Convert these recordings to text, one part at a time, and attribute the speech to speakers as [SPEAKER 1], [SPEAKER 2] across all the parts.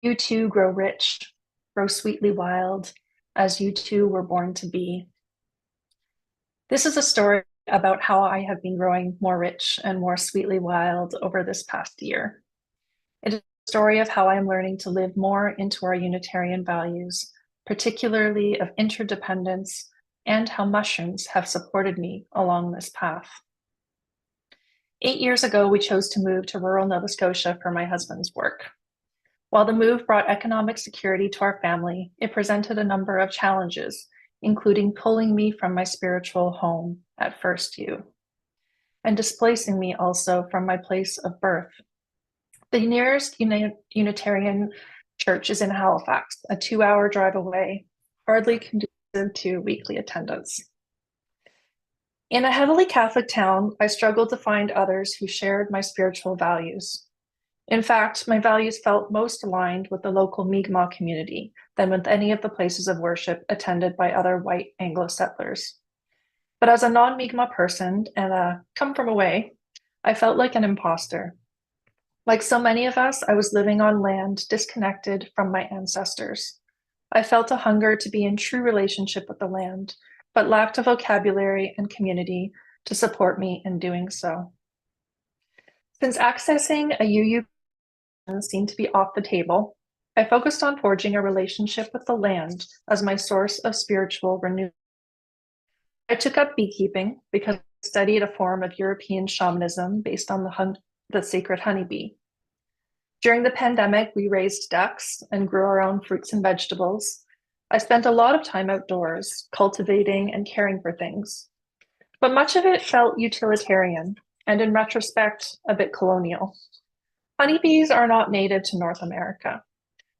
[SPEAKER 1] You too grow rich, grow sweetly wild, as you too were born to be. This is a story about how I have been growing more rich and more sweetly wild over this past year. It is a story of how I am learning to live more into our Unitarian values, particularly of interdependence, and how mushrooms have supported me along this path. 8 years ago, we chose to move to rural Nova Scotia for my husband's work. While the move brought economic security to our family, it presented a number of challenges, including pulling me from my spiritual home at First U and displacing me also from my place of birth. The nearest Unitarian church is in Halifax, a 2-hour drive away, hardly conducive to weekly attendance. In a heavily Catholic town, I struggled to find others who shared my spiritual values. In fact, my values felt most aligned with the local Mi'kmaq community than with any of the places of worship attended by other white Anglo settlers. But as a non-Mi'kmaq person and a come from away, I felt like an imposter. Like so many of us, I was living on land disconnected from my ancestors. I felt a hunger to be in true relationship with the land, but lacked a vocabulary and community to support me in doing so. Since accessing a UU seemed to be off the table, I focused on forging a relationship with the land as my source of spiritual renewal. I took up beekeeping because I studied a form of European shamanism based on the sacred honeybee. During the pandemic, we raised ducks and grew our own fruits and vegetables. I spent a lot of time outdoors, cultivating and caring for things, but much of it felt utilitarian and, in retrospect, a bit colonial. Honeybees are not native to North America.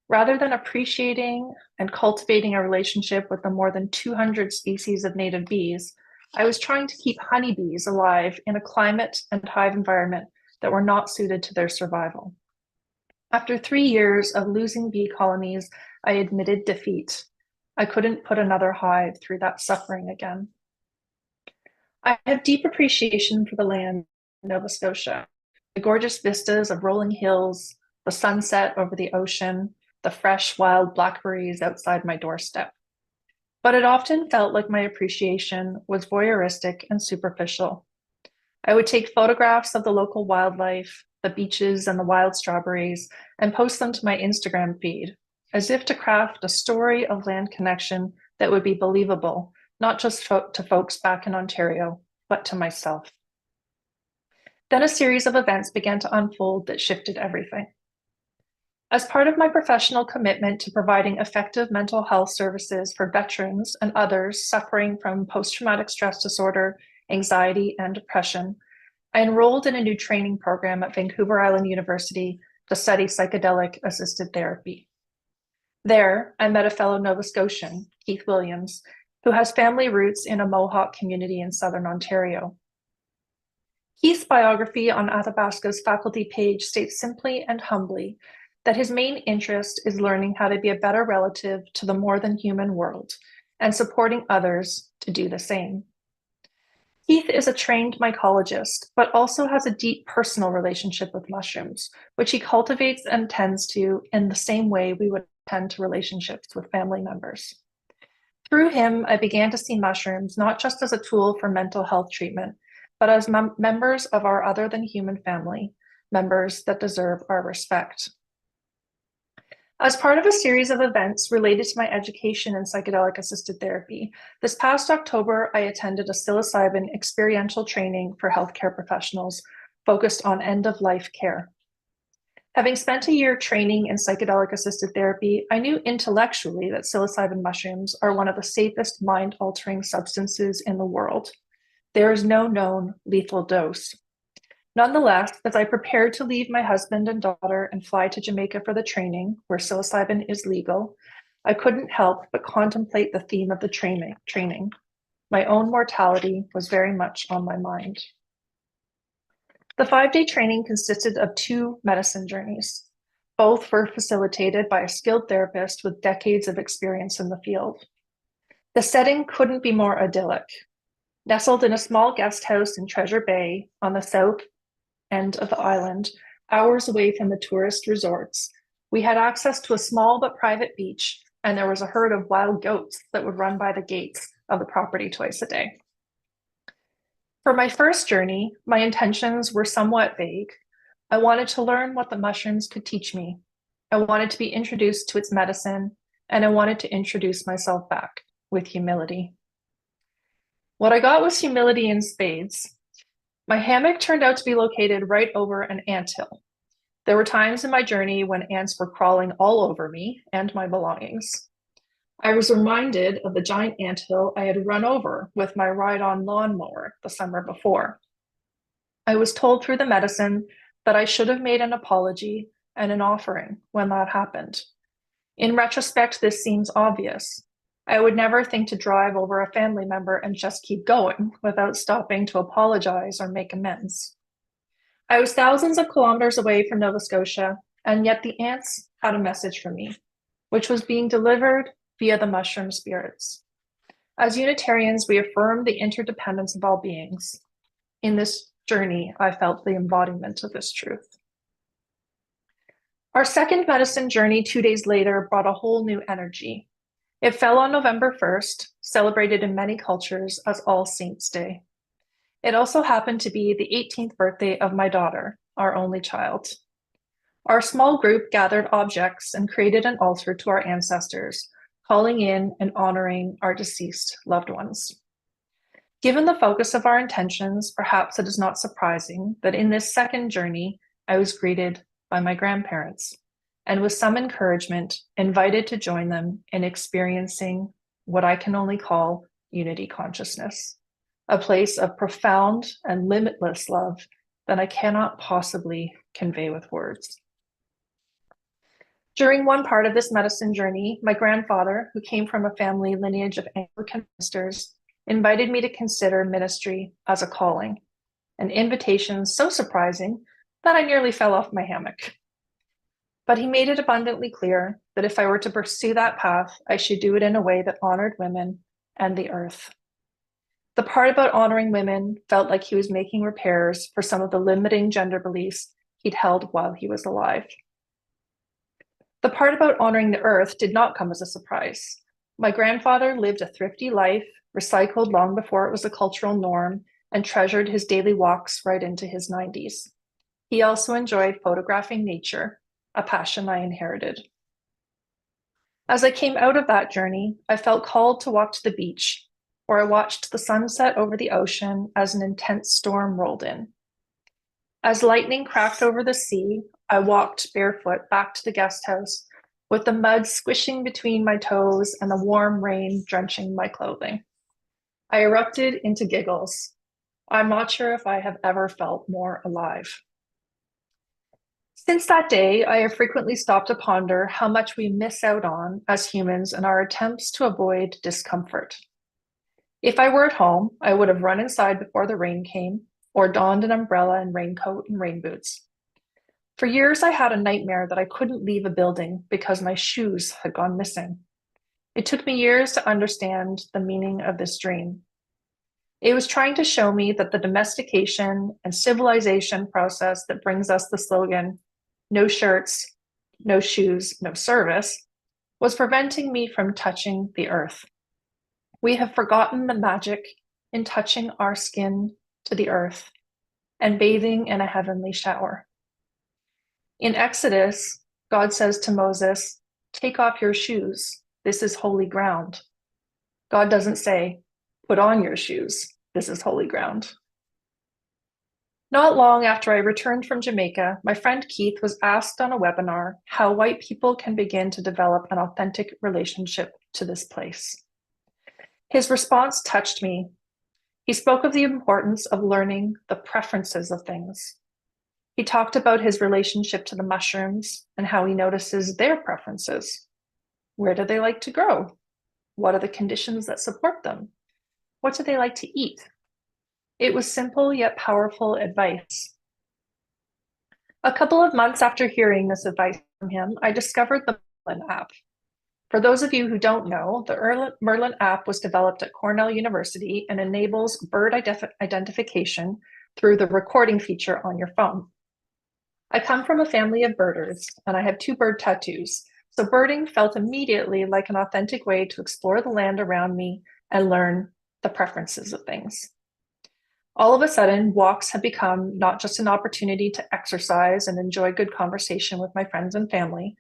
[SPEAKER 1] Rather than appreciating and cultivating a relationship with the more than 200 species of native bees, I was trying to keep honeybees alive in a climate and hive environment that were not suited to their survival. After 3 years of losing bee colonies, I admitted defeat. I couldn't put another hive through that suffering again. I have deep appreciation for the land in Nova Scotia, the gorgeous vistas of rolling hills, the sunset over the ocean, the fresh wild blackberries outside my doorstep. But it often felt like my appreciation was voyeuristic and superficial. I would take photographs of the local wildlife, the beaches and the wild strawberries, and post them to my Instagram feed, as if to craft a story of land connection that would be believable, not just to folks back in Ontario, but to myself. Then a series of events began to unfold that shifted everything. As part of my professional commitment to providing effective mental health services for veterans and others suffering from post-traumatic stress disorder, anxiety, and depression, I enrolled in a new training program at Vancouver Island University to study psychedelic assisted therapy. There, I met a fellow Nova Scotian, Keith Williams, who has family roots in a Mohawk community in Southern Ontario. Keith's biography on Athabasca's faculty page states simply and humbly that his main interest is learning how to be a better relative to the more than human world and supporting others to do the same. Keith is a trained mycologist, but also has a deep personal relationship with mushrooms, which he cultivates and tends to in the same way we would tend to relationships with family members. Through him, I began to see mushrooms not just as a tool for mental health treatment, but as members of our other than human family, members that deserve our respect. As part of a series of events related to my education in psychedelic assisted therapy, this past October, I attended a psilocybin experiential training for healthcare professionals focused on end-of-life care. Having spent a year training in psychedelic assisted therapy, I knew intellectually that psilocybin mushrooms are one of the safest mind-altering substances in the world. There is no known lethal dose. Nonetheless, as I prepared to leave my husband and daughter and fly to Jamaica for the training, where psilocybin is legal, I couldn't help but contemplate the theme of the training. My own mortality was very much on my mind. The 5-day training consisted of 2 medicine journeys. Both were facilitated by a skilled therapist with decades of experience in the field. The setting couldn't be more idyllic. Nestled in a small guest house in Treasure Bay on the south end of the island, hours away from the tourist resorts, We had access to a small but private beach, and there was a herd of wild goats that would run by the gates of the property twice a day. For my first journey, my intentions were somewhat vague. I wanted to learn what the mushrooms could teach me. I wanted to be introduced to its medicine, and I wanted to introduce myself back with humility. What I got was humility in spades. My hammock turned out to be located right over an anthill. There were times in my journey when ants were crawling all over me and my belongings. I was reminded of the giant anthill I had run over with my ride-on lawnmower the summer before. I was told through the medicine that I should have made an apology and an offering when that happened. In retrospect, this seems obvious. I would never think to drive over a family member and just keep going without stopping to apologize or make amends. I was thousands of kilometers away from Nova Scotia, and yet the ants had a message for me, which was being delivered via the mushroom spirits. As Unitarians, we affirm the interdependence of all beings. In this journey, I felt the embodiment of this truth. Our second medicine journey 2 days later brought a whole new energy. It fell on November 1st, celebrated in many cultures as All Saints' Day. It also happened to be the 18th birthday of my daughter, our only child. Our small group gathered objects and created an altar to our ancestors, calling in and honoring our deceased loved ones. Given the focus of our intentions, perhaps it is not surprising that in this second journey, I was greeted by my grandparents, and with some encouragement, invited to join them in experiencing what I can only call unity consciousness, a place of profound and limitless love that I cannot possibly convey with words. During one part of this medicine journey, my grandfather, who came from a family lineage of Anglican ministers, invited me to consider ministry as a calling, an invitation so surprising that I nearly fell off my hammock. But he made it abundantly clear that if I were to pursue that path, I should do it in a way that honored women and the earth. The part about honoring women felt like he was making repairs for some of the limiting gender beliefs he'd held while he was alive. The part about honoring the earth did not come as a surprise. My grandfather lived a thrifty life, recycled long before it was a cultural norm, and treasured his daily walks right into his 90s. He also enjoyed photographing nature, a passion I inherited. As I came out of that journey, I felt called to walk to the beach, where I watched the sunset over the ocean as an intense storm rolled in. As lightning cracked over the sea, I walked barefoot back to the guest house, with the mud squishing between my toes and the warm rain drenching my clothing. I erupted into giggles. I'm not sure if I have ever felt more alive. Since that day, I have frequently stopped to ponder how much we miss out on as humans in our attempts to avoid discomfort. If I were at home, I would have run inside before the rain came, or donned an umbrella and raincoat and rain boots. For years, I had a nightmare that I couldn't leave a building because my shoes had gone missing. It took me years to understand the meaning of this dream. It was trying to show me that the domestication and civilization process that brings us the slogan, "No shirts, no shoes, no service," was preventing me from touching the earth. We have forgotten the magic in touching our skin to the earth and bathing in a heavenly shower. In Exodus, God says to Moses, "Take off your shoes. This is holy ground." God doesn't say, "Put on your shoes. This is holy ground." Not long after I returned from Jamaica, my friend Keith was asked on a webinar how white people can begin to develop an authentic relationship to this place. His response touched me. He spoke of the importance of learning the preferences of things. He talked about his relationship to the mushrooms and how he notices their preferences. Where do they like to grow? What are the conditions that support them? What do they like to eat? It was simple yet powerful advice. A couple of months after hearing this advice from him, I discovered the Merlin app. For those of you who don't know, the Merlin app was developed at Cornell University and enables bird identification through the recording feature on your phone. I come from a family of birders, and I have two bird tattoos, so birding felt immediately like an authentic way to explore the land around me and learn the preferences of things. All of a sudden, walks have become not just an opportunity to exercise and enjoy good conversation with my friends and family.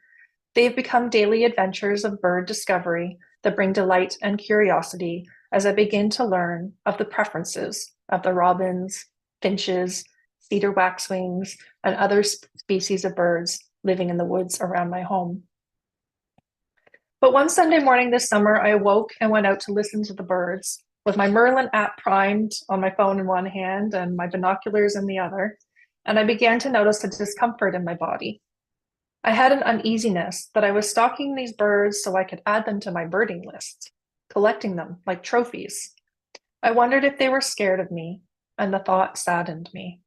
[SPEAKER 1] They've become daily adventures of bird discovery that bring delight and curiosity as I begin to learn of the preferences of the robins, finches, cedar waxwings, and other species of birds living in the woods around my home. But one Sunday morning this summer, I awoke and went out to listen to the birds with my Merlin app primed on my phone in one hand and my binoculars in the other, and I began to notice a discomfort in my body. I had an uneasiness that I was stalking these birds so I could add them to my birding list, collecting them like trophies. I wondered if they were scared of me, and the thought saddened me.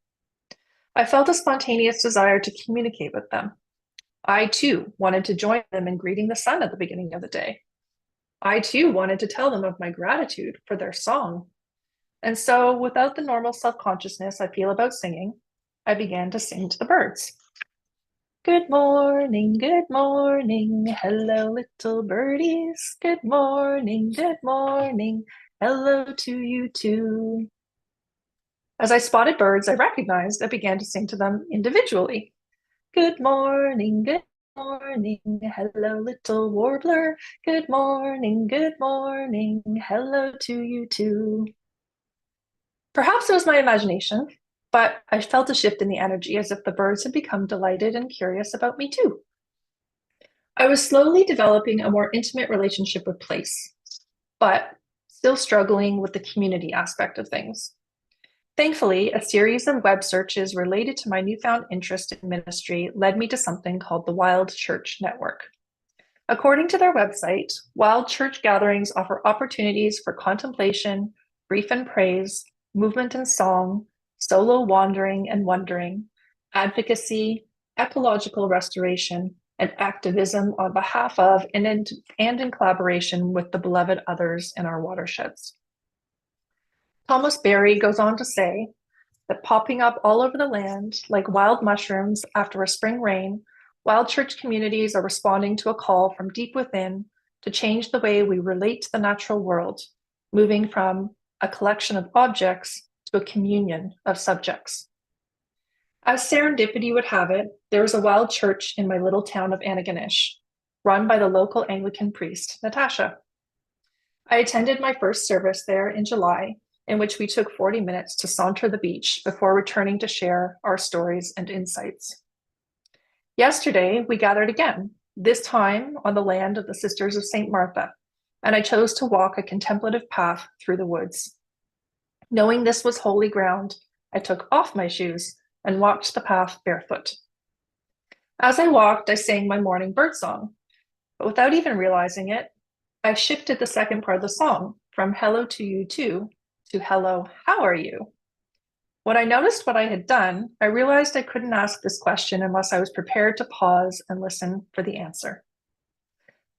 [SPEAKER 1] I felt a spontaneous desire to communicate with them. I too wanted to join them in greeting the sun at the beginning of the day. I too wanted to tell them of my gratitude for their song. And so, without the normal self-consciousness I feel about singing, I began to sing to the birds. Good morning, hello little birdies. Good morning, hello to you too. As I spotted birds I recognized, I began to sing to them individually. Good morning, hello little warbler. Good morning, hello to you too. Perhaps it was my imagination, but I felt a shift in the energy as if the birds had become delighted and curious about me too. I was slowly developing a more intimate relationship with place, but still struggling with the community aspect of things. Thankfully, a series of web searches related to my newfound interest in ministry led me to something called the Wild Church Network. According to their website, wild church gatherings offer opportunities for contemplation, grief and praise, movement and song, solo wandering and wondering, advocacy, ecological restoration, and activism on behalf of and in collaboration with the beloved others in our watersheds. Thomas Berry goes on to say that popping up all over the land like wild mushrooms after a spring rain, wild church communities are responding to a call from deep within to change the way we relate to the natural world, moving from a collection of objects to a communion of subjects. As serendipity would have it, there was a wild church in my little town of Antigonish, run by the local Anglican priest, Natasha. I attended my first service there in July, in which we took 40 minutes to saunter the beach before returning to share our stories and insights. Yesterday, we gathered again, this time on the land of the Sisters of St. Martha, and I chose to walk a contemplative path through the woods. Knowing this was holy ground, I took off my shoes and walked the path barefoot. As I walked, I sang my morning birdsong, but without even realizing it, I shifted the second part of the song from hello to you too to hello, how are you? When I noticed what I had done, I realized I couldn't ask this question unless I was prepared to pause and listen for the answer.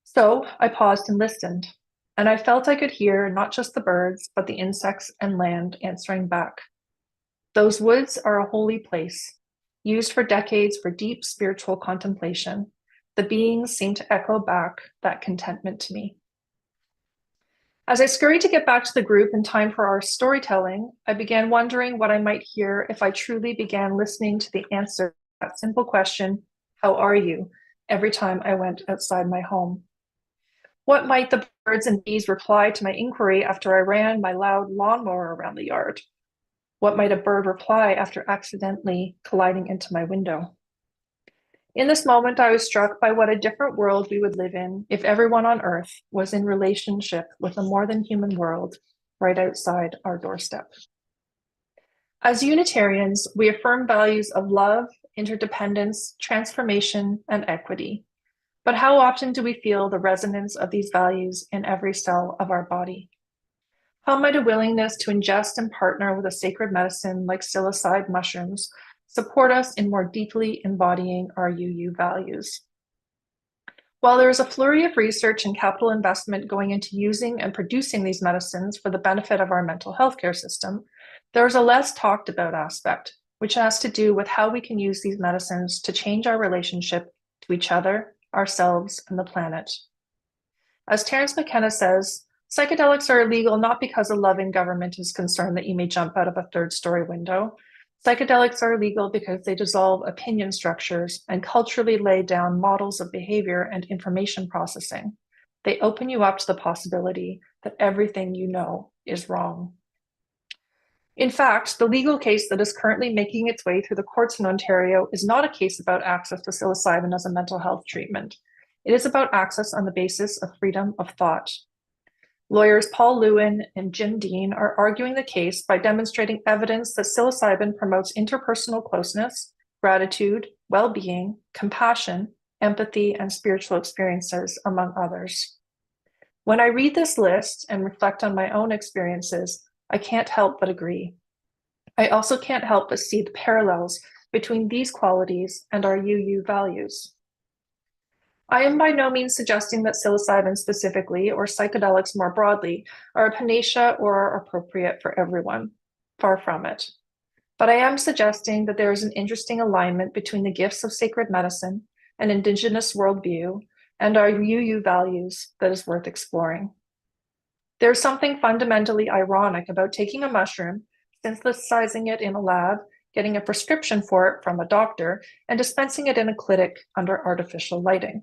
[SPEAKER 1] So I paused and listened, and I felt I could hear not just the birds, but the insects and land answering back. Those woods are a holy place, used for decades for deep spiritual contemplation. The beings seemed to echo back that contentment to me. As I scurried to get back to the group in time for our storytelling, I began wondering what I might hear if I truly began listening to the answer to that simple question, how are you, every time I went outside my home. What might the birds and bees reply to my inquiry after I ran my loud lawnmower around the yard? What might a bird reply after accidentally colliding into my window? In this moment, I was struck by what a different world we would live in if everyone on Earth was in relationship with a more than human world right outside our doorstep. As Unitarians, we affirm values of love, interdependence, transformation, and equity. But how often do we feel the resonance of these values in every cell of our body? How might a willingness to ingest and partner with a sacred medicine like psilocybe mushrooms support us in more deeply embodying our UU values? While there is a flurry of research and capital investment going into using and producing these medicines for the benefit of our mental health care system, there is a less talked about aspect, which has to do with how we can use these medicines to change our relationship to each other, ourselves, and the planet. As Terence McKenna says, psychedelics are illegal not because a loving government is concerned that you may jump out of a third-story window. Psychedelics are illegal because they dissolve opinion structures and culturally lay down models of behavior and information processing. They open you up to the possibility that everything you know is wrong. In fact, the legal case that is currently making its way through the courts in Ontario is not a case about access to psilocybin as a mental health treatment. It is about access on the basis of freedom of thought. Lawyers Paul Lewin and Jim Dean are arguing the case by demonstrating evidence that psilocybin promotes interpersonal closeness, gratitude, well-being, compassion, empathy, and spiritual experiences, among others. When I read this list and reflect on my own experiences, I can't help but agree. I also can't help but see the parallels between these qualities and our UU values. I am by no means suggesting that psilocybin specifically, or psychedelics more broadly, are a panacea or are appropriate for everyone. Far from it. But I am suggesting that there is an interesting alignment between the gifts of sacred medicine, an Indigenous worldview, and our UU values that is worth exploring. There's something fundamentally ironic about taking a mushroom, synthesizing it in a lab, getting a prescription for it from a doctor, and dispensing it in a clinic under artificial lighting.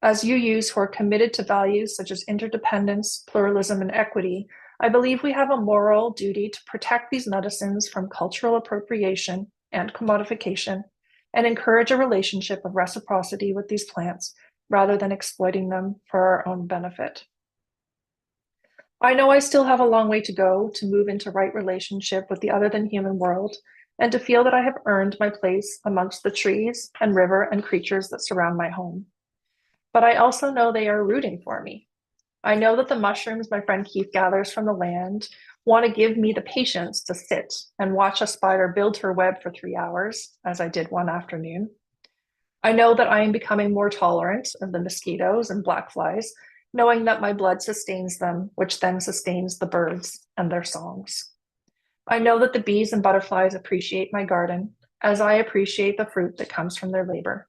[SPEAKER 1] As UUs who are committed to values such as interdependence, pluralism, and equity, I believe we have a moral duty to protect these medicines from cultural appropriation and commodification, and encourage a relationship of reciprocity with these plants rather than exploiting them for our own benefit. I know I still have a long way to go to move into right relationship with the other than human world, and to feel that I have earned my place amongst the trees and river and creatures that surround my home. But I also know they are rooting for me. I know that the mushrooms my friend Keith gathers from the land want to give me the patience to sit and watch a spider build her web for 3 hours, as I did one afternoon. I know that I am becoming more tolerant of the mosquitoes and black flies, knowing that my blood sustains them, which then sustains the birds and their songs. I know that the bees and butterflies appreciate my garden, as I appreciate the fruit that comes from their labor.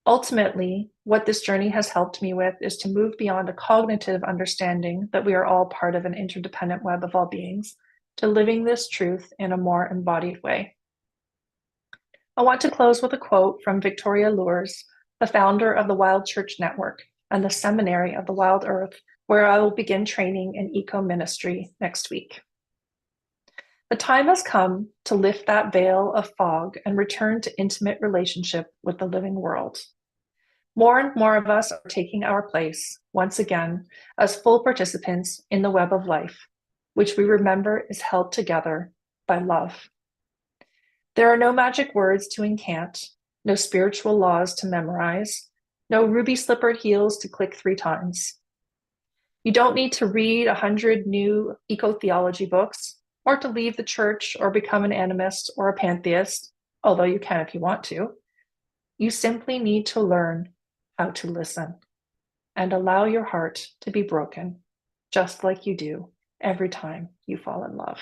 [SPEAKER 1] Ultimately, what this journey has helped me with is to move beyond a cognitive understanding that we are all part of an interdependent web of all beings, to living this truth in a more embodied way. I want to close with a quote from Victoria Lours, the founder of the Wild Church Network and the Seminary of the Wild Earth, where I will begin training in eco ministry next week. The time has come to lift that veil of fog and return to intimate relationship with the living world. More and more of us are taking our place, once again, as full participants in the web of life, which we remember is held together by love. There are no magic words to incant, no spiritual laws to memorize, no ruby slippered heels to click 3 times. You don't need to read 100 new eco-theology books, or to leave the church or become an animist or a pantheist, although you can if you want to. You simply need to learn how to listen and allow your heart to be broken, just like you do every time you fall in love.